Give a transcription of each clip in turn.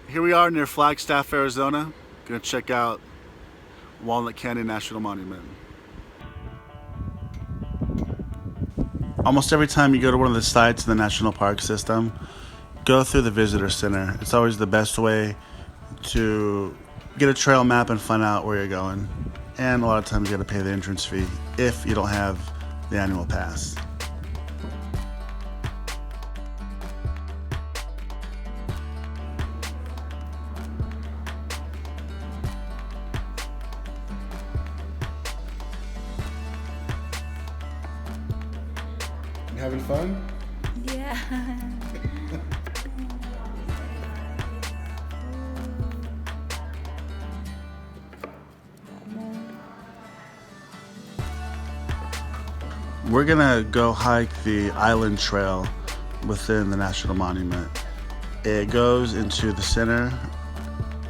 Here we are near Flagstaff, Arizona. Gonna check out Walnut Canyon National Monument. Almost every time you go to one of the sites in the national park system, go through the visitor center. It's always the best way to get a trail map and find out where you're going. And a lot of times you gotta pay the entrance fee if you don't have the annual pass. You having fun? Yeah. We're gonna go hike the island trail within the National Monument. It goes into the center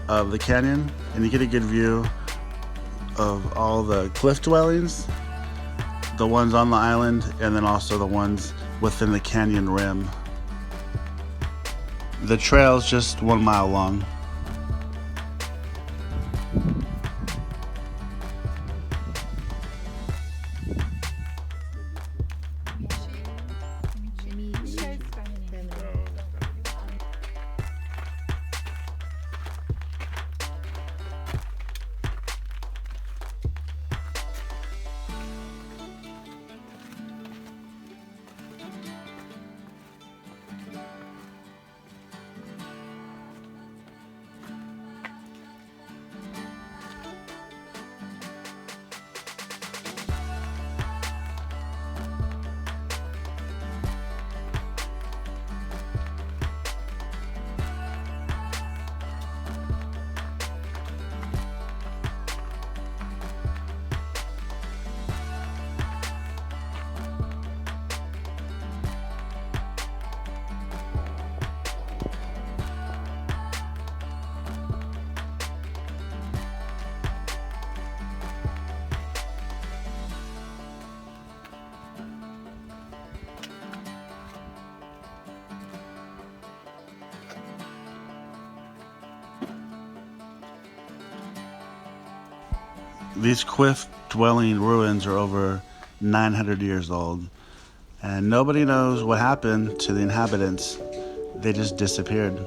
of the canyon and you get a good view of all the cliff dwellings, the ones on the island, and then also the ones within the canyon rim. The trail is just 1 mile long. These cliff-dwelling ruins are over 900 years old, and nobody knows what happened to the inhabitants. They just disappeared.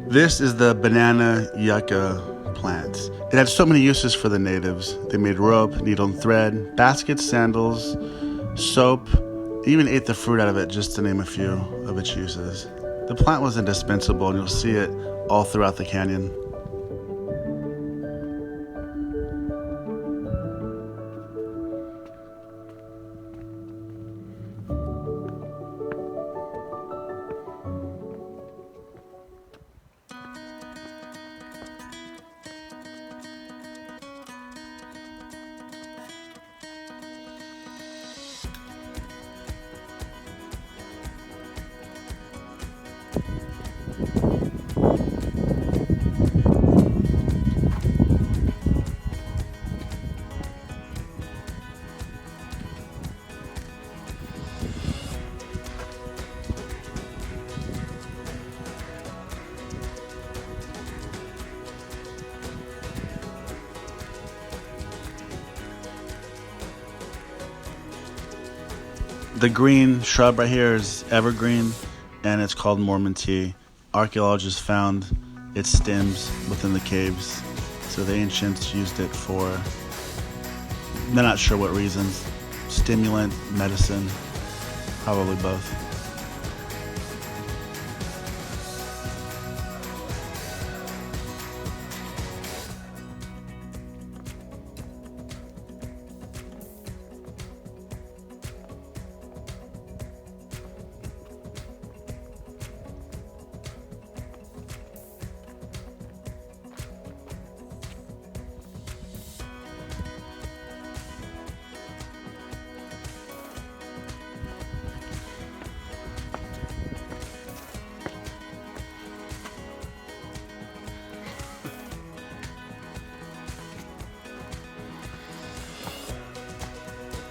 This is the banana yucca plant. It had so many uses for the natives. They made rope, needle and thread, baskets, sandals, soap, even ate the fruit out of it, just to name a few of its uses. The plant was indispensable, and you'll see it all throughout the canyon. The green shrub right here is evergreen, and it's called Mormon tea. Archaeologists found its stems within the caves, so the ancients used it for, they're not sure what reasons, stimulant, medicine, probably both.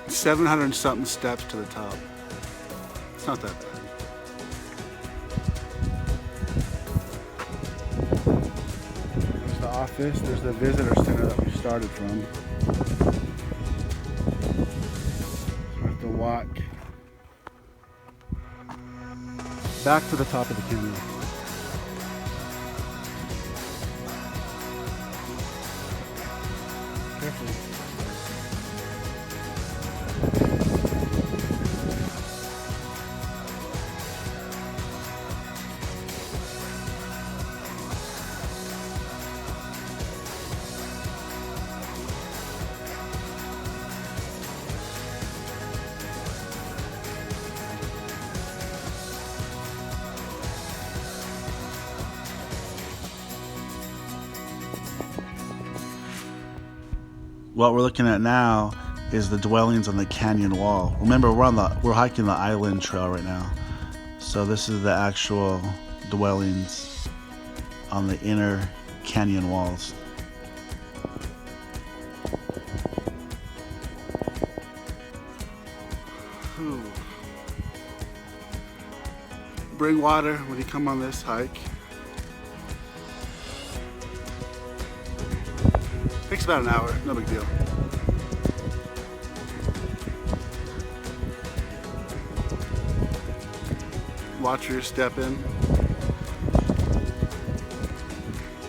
$700 and something steps to the top. It's not that bad. There's the office, there's the visitor center that we started from. So we have to walk back to the top of the canyon. Carefully. What we're looking at now is the dwellings on the canyon wall. Remember, we're hiking the island trail right now. So this is the actual dwellings on the inner canyon walls. Ooh. Bring water when you come on this hike. Takes about an hour, no big deal. Watch your step in.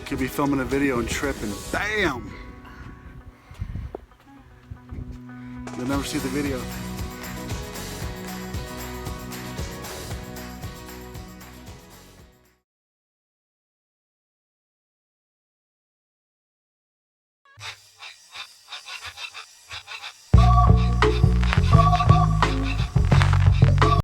Could be filming a video and trip and bam! You'll never see the video.